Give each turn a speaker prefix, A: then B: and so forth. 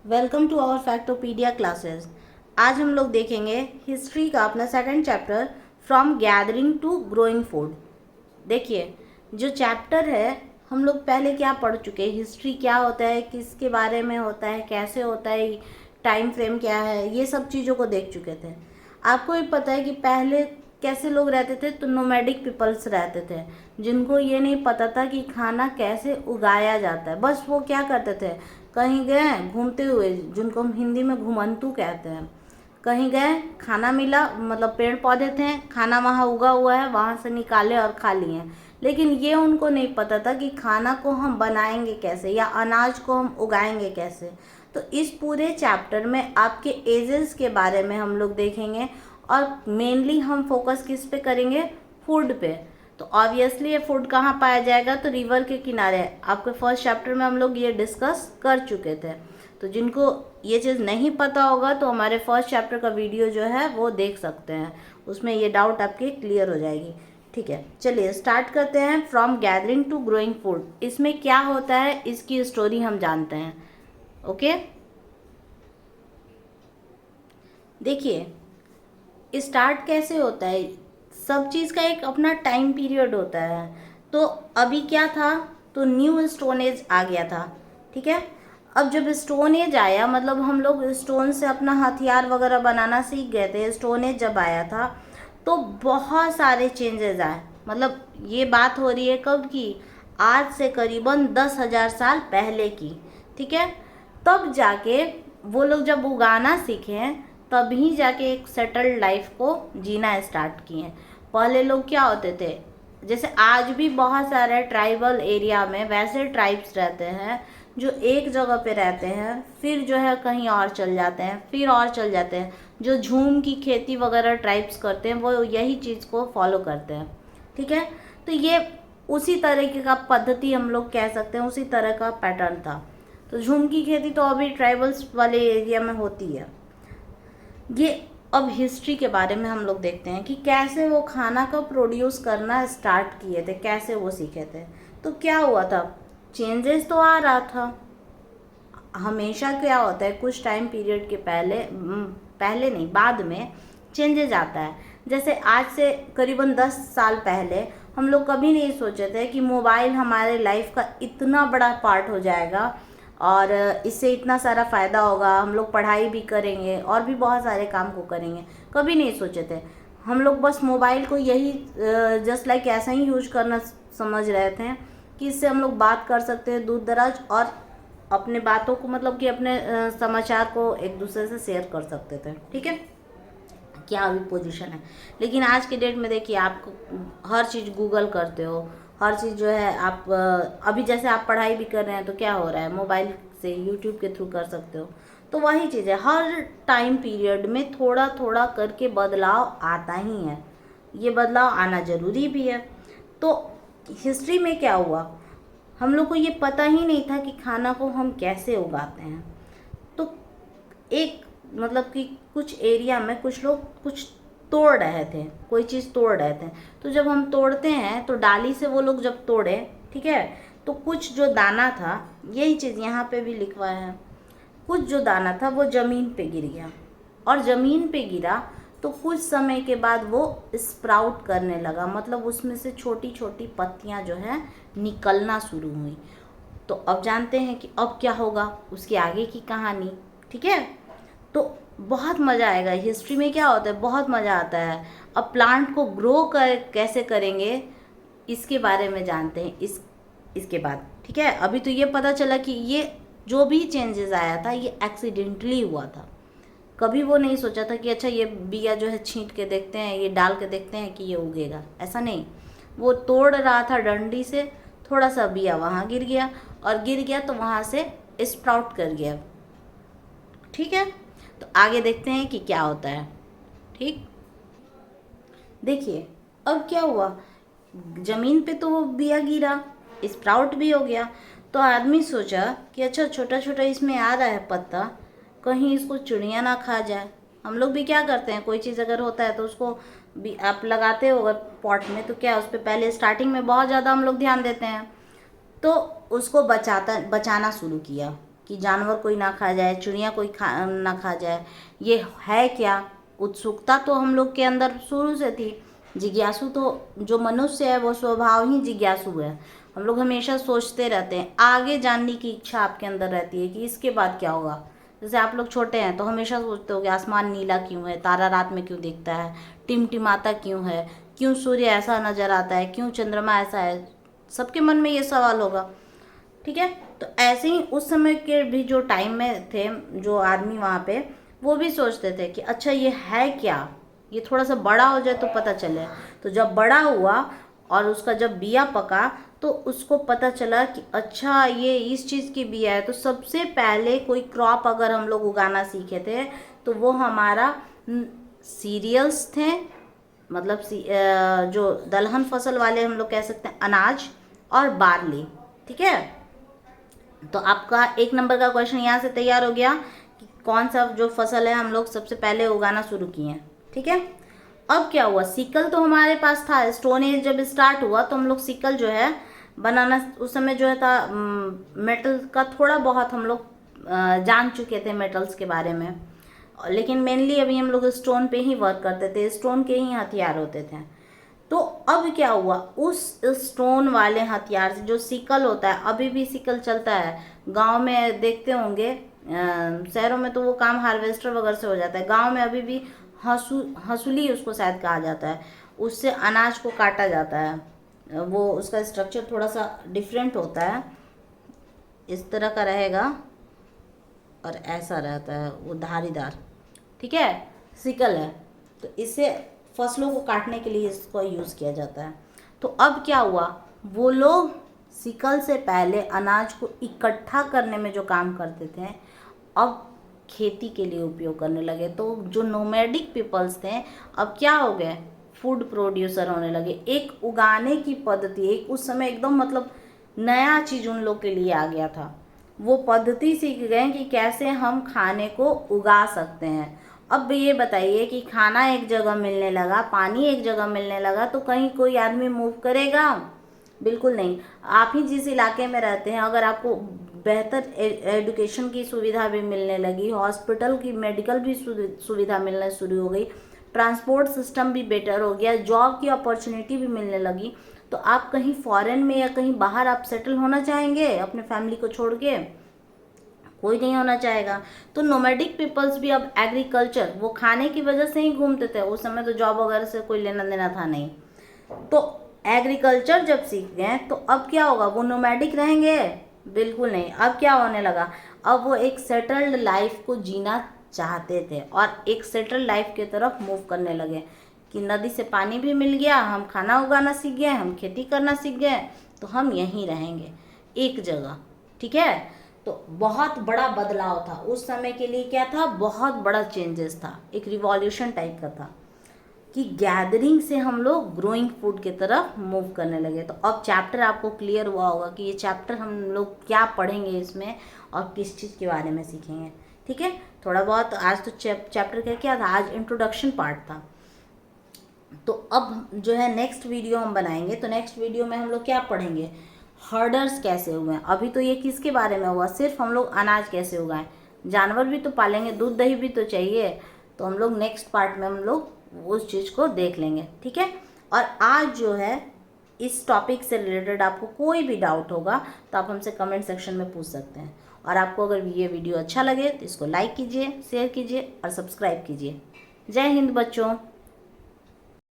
A: Welcome to our Factopedia classes. आज हम लोग देखेंगे हिस्ट्री का अपना second chapter from gathering to growing food. देखिए, जो चैप्टर है हम लोग पहले क्या पढ़ चुके हैं, हिस्ट्री क्या होता है, किसके बारे में होता है, कैसे होता है, टाइम फ्रेम क्या है, ये सब चीज़ों को देख चुके थे। आपको भी पता है कि पहले कैसे लोग रहते थे, तो नोमैडिक पीपल्स रहते थे जिनको ये नहीं पता था कि खाना कैसे उगाया जाता है। बस वो क्या करते थे, कहीं गए घूमते हुए, जिनको हम हिंदी में घुमंतू कहते हैं, कहीं गए खाना मिला, मतलब पेड़ पौधे थे, खाना वहाँ उगा हुआ है, वहाँ से निकाले और खा लिए। लेकिन ये उनको नहीं पता था कि खाना को हम बनाएंगे कैसे या अनाज को हम उगाएंगे कैसे। तो इस पूरे चैप्टर में आपके एजेस के बारे में हम लोग देखेंगे और मेनली हम फोकस किस पे करेंगे, फूड पे। तो ऑब्वियसली ये फूड कहाँ पाया जाएगा, तो रिवर के किनारे। आपके फर्स्ट चैप्टर में हम लोग ये डिस्कस कर चुके थे। तो जिनको ये चीज़ नहीं पता होगा तो हमारे फर्स्ट चैप्टर का वीडियो जो है वो देख सकते हैं, उसमें ये डाउट आपके क्लियर हो जाएगी। ठीक है, चलिए स्टार्ट करते हैं। From gathering to growing food, इसमें क्या होता है इसकी स्टोरी हम जानते हैं। ओके, देखिए स्टार्ट कैसे होता है, सब चीज़ का एक अपना टाइम पीरियड होता है। तो अभी क्या था, तो न्यू स्टोन एज आ गया था। ठीक है, अब जब स्टोन एज आया, मतलब हम लोग स्टोन से अपना हथियार वगैरह बनाना सीख गए थे। स्टोन एज जब आया था तो बहुत सारे चेंजेस आए। मतलब ये बात हो रही है कब की, आज से करीबन 10,000 साल पहले की। ठीक है, तब जाके वो लोग जब उगाना सीखे तभी जाके एक सेटल्ड लाइफ को जीना स्टार्ट किए। पहले लोग क्या होते थे, जैसे आज भी बहुत सारे ट्राइबल एरिया में वैसे ट्राइब्स रहते हैं जो एक जगह पे रहते हैं, फिर जो है कहीं और चल जाते हैं, फिर और चल जाते हैं। जो झूम की खेती वगैरह ट्राइब्स करते हैं वो यही चीज़ को फॉलो करते हैं। ठीक है, तो ये उसी तरीके का पद्धति हम लोग कह सकते हैं, उसी तरह का पैटर्न था। तो झूम की खेती तो अभी ट्राइबल्स वाले एरिया में होती है। ये अब हिस्ट्री के बारे में हम लोग देखते हैं कि कैसे वो खाना का प्रोड्यूस करना स्टार्ट किए थे, कैसे वो सीखे थे। तो क्या हुआ था, चेंजेस तो आ रहा था। हमेशा क्या होता है, कुछ टाइम पीरियड के पहले नहीं, बाद में चेंजेस आता है। जैसे आज से करीबन 10 साल पहले हम लोग कभी नहीं सोचे थे कि मोबाइल हमारे लाइफ का इतना बड़ा पार्ट हो जाएगा और इससे इतना सारा फ़ायदा होगा, हम लोग पढ़ाई भी करेंगे और भी बहुत सारे काम को करेंगे। कभी नहीं सोचे थे। हम लोग बस मोबाइल को यही जस्ट लाइक ऐसा ही यूज करना समझ रहे थे कि इससे हम लोग बात कर सकते हैं दूर दराज, और अपने बातों को, मतलब कि अपने समाचार को एक दूसरे से शेयर कर सकते थे। ठीक है, क्या अभी पोजीशन है। लेकिन आज के डेट में देखिए, आप हर चीज़ गूगल करते हो, हर चीज़ जो है आप अभी जैसे आप पढ़ाई भी कर रहे हैं तो क्या हो रहा है, मोबाइल से यूट्यूब के थ्रू कर सकते हो। तो वही चीज़ है, हर टाइम पीरियड में थोड़ा थोड़ा करके बदलाव आता ही है। ये बदलाव आना ज़रूरी भी है। तो हिस्ट्री में क्या हुआ, हम लोग को ये पता ही नहीं था कि खाना को हम कैसे उगाते हैं। तो एक, मतलब कि कुछ एरिया में कुछ लोग कुछ तोड़ रहे थे, कोई चीज़ तोड़ रहे थे। तो जब हम तोड़ते हैं तो डाली से वो लोग जब तोड़े, ठीक है, तो कुछ जो दाना था, यही चीज़ यहाँ पे भी लिखवाया है, कुछ जो दाना था वो ज़मीन पे गिर गया। और ज़मीन पे गिरा तो कुछ समय के बाद वो स्प्राउट करने लगा, मतलब उसमें से छोटी छोटी पत्तियाँ जो है निकलना शुरू हुई। तो अब जानते हैं कि अब क्या होगा, उसके आगे की कहानी। ठीक है, तो बहुत मज़ा आएगा। हिस्ट्री में क्या होता है, बहुत मज़ा आता है। अब प्लांट को ग्रो कर कैसे करेंगे इसके बारे में जानते हैं इसके बाद। ठीक है, अभी तो ये पता चला कि ये जो भी चेंजेस आया था ये एक्सीडेंटली हुआ था। कभी वो नहीं सोचा था कि अच्छा ये बिया जो है छींट के देखते हैं, ये डाल के देखते हैं कि ये उगेगा, ऐसा नहीं। वो तोड़ रहा था डंडी से, थोड़ा सा बिया वहाँ गिर गया, और गिर गया तो वहाँ से स्प्राउट कर गया। ठीक है, तो आगे देखते हैं कि क्या होता है। ठीक, देखिए अब क्या हुआ, ज़मीन पे तो वो बिया गिरा, स्प्राउट भी हो गया। तो आदमी सोचा कि अच्छा छोटा छोटा इसमें आ रहा है पत्ता, कहीं इसको चिड़िया ना खा जाए। हम लोग भी क्या करते हैं, कोई चीज़ अगर होता है तो उसको भी आप लगाते हो अगर पॉट में, तो क्या उस पर पहले स्टार्टिंग में बहुत ज़्यादा हम लोग ध्यान देते हैं। तो उसको बचाना शुरू किया कि जानवर कोई ना खा जाए, चिड़िया कोई ना खा जाए, ये है क्या? उत्सुकता तो हम लोग के अंदर शुरू से थी। जिज्ञासु तो जो मनुष्य है वो स्वभाव ही जिज्ञासु है। हम लोग हमेशा सोचते रहते हैं, आगे जानने की इच्छा आपके अंदर रहती है कि इसके बाद क्या होगा। जैसे आप लोग छोटे हैं तो हमेशा सोचते हो कि आसमान नीला क्यों है, तारा रात में क्यों दिखता है, टिमटिमाता क्यों है, क्यों सूर्य ऐसा नजर आता है, क्यों चंद्रमा ऐसा है। सबके मन में ये सवाल होगा, ठीक है। तो ऐसे ही उस समय के भी जो टाइम में थे जो आदमी वहाँ पे, वो भी सोचते थे कि अच्छा ये है क्या, ये थोड़ा सा बड़ा हो जाए तो पता चले। तो जब बड़ा हुआ और उसका जब बिया पका तो उसको पता चला कि अच्छा ये इस चीज़ की बिया है। तो सबसे पहले कोई क्रॉप अगर हम लोग उगाना सीखे थे तो वो हमारा सीरियल्स थे, मतलब जो दलहन फसल वाले हम लोग कह सकते हैं, अनाज और बार्ली, ठीक है। तो आपका 1 नंबर का क्वेश्चन यहाँ से तैयार हो गया कि कौन सा जो फसल है हम लोग सबसे पहले उगाना शुरू किए हैं, ठीक है। अब क्या हुआ, सिकल तो हमारे पास था। स्टोन एज जब स्टार्ट हुआ तो हम लोग सिकल जो है बनाना, उस समय जो है था मेटल का थोड़ा बहुत हम लोग जान चुके थे मेटल्स के बारे में, लेकिन मेनली अभी हम लोग स्टोन पे ही वर्क करते थे, स्टोन के ही हथियार होते थे। तो अब क्या हुआ, उस स्टोन वाले हथियार से जो सिकल होता है, अभी भी सिकल चलता है। गांव में देखते होंगे, शहरों में तो वो काम हार्वेस्टर वगैरह से हो जाता है, गांव में अभी भी हंसुली उसको शायद कहा जाता है, उससे अनाज को काटा जाता है। वो उसका स्ट्रक्चर थोड़ा सा डिफरेंट होता है, इस तरह का रहेगा और ऐसा रहता है वो धारीदार, ठीक है, सिकल है। तो इससे फसलों को काटने के लिए इसको यूज़ किया जाता है। तो अब क्या हुआ, वो लोग सिकल से पहले अनाज को इकट्ठा करने में जो काम करते थे, अब खेती के लिए उपयोग करने लगे। तो जो नोमैडिक पीपल्स थे अब क्या हो गए, फूड प्रोड्यूसर होने लगे। एक उगाने की पद्धति, एक उस समय एकदम मतलब नया चीज़ उन लोग के लिए आ गया था। वो पद्धति सीख गए कि कैसे हम खाने को उगा सकते हैं। अब ये बताइए कि खाना एक जगह मिलने लगा, पानी एक जगह मिलने लगा, तो कहीं कोई आदमी मूव करेगा? बिल्कुल नहीं। आप ही जिस इलाके में रहते हैं, अगर आपको बेहतर एजुकेशन की सुविधा भी मिलने लगी, हॉस्पिटल की मेडिकल भी सुविधा मिलना शुरू हो गई, ट्रांसपोर्ट सिस्टम भी बेटर हो गया, जॉब की अपॉर्चुनिटी भी मिलने लगी, तो आप कहीं फॉरेन में या कहीं बाहर आप सेटल होना चाहेंगे अपने फैमिली को छोड़ के? कोई नहीं होना चाहेगा। तो नोमैडिक पीपल्स भी अब एग्रीकल्चर, वो खाने की वजह से ही घूमते थे, उस समय तो जॉब वगैरह से कोई लेना देना था नहीं। तो एग्रीकल्चर जब सीख गए तो अब क्या होगा, वो नोमैडिक रहेंगे? बिल्कुल नहीं। अब क्या होने लगा, अब वो एक सेटल्ड लाइफ को जीना चाहते थे और एक सेटल्ड लाइफ की तरफ मूव करने लगे कि नदी से पानी भी मिल गया, हम खाना उगाना सीख गए, हम खेती करना सीख गए, तो हम यहीं रहेंगे एक जगह, ठीक है। तो बहुत बड़ा बदलाव था उस समय के लिए, क्या था, बहुत बड़ा चेंजेस था, एक रिवॉल्यूशन टाइप का था कि गैदरिंग से हम लोग ग्रोइंग फूड की तरफ मूव करने लगे। तो अब चैप्टर आपको क्लियर हुआ होगा कि ये चैप्टर हम लोग क्या पढ़ेंगे इसमें और किस चीज़ के बारे में सीखेंगे, ठीक है। थोड़ा बहुत आज तो चैप्टर क्या था, आज इंट्रोडक्शन पार्ट था। तो अब जो है नेक्स्ट वीडियो हम बनाएंगे, तो नेक्स्ट वीडियो में हम लोग क्या पढ़ेंगे, हर्डर्स कैसे हुए हैं। अभी तो ये किसके बारे में हुआ, सिर्फ हम लोग अनाज कैसे उगाएं, जानवर भी तो पालेंगे, दूध दही भी तो चाहिए। तो हम लोग नेक्स्ट पार्ट में हम लोग उस चीज़ को देख लेंगे, ठीक है। और आज जो है इस टॉपिक से रिलेटेड आपको कोई भी डाउट होगा तो आप हमसे कमेंट सेक्शन में पूछ सकते हैं। और आपको अगर ये वीडियो अच्छा लगे तो इसको लाइक कीजिए, शेयर कीजिए और सब्सक्राइब कीजिए। जय हिंद बच्चों।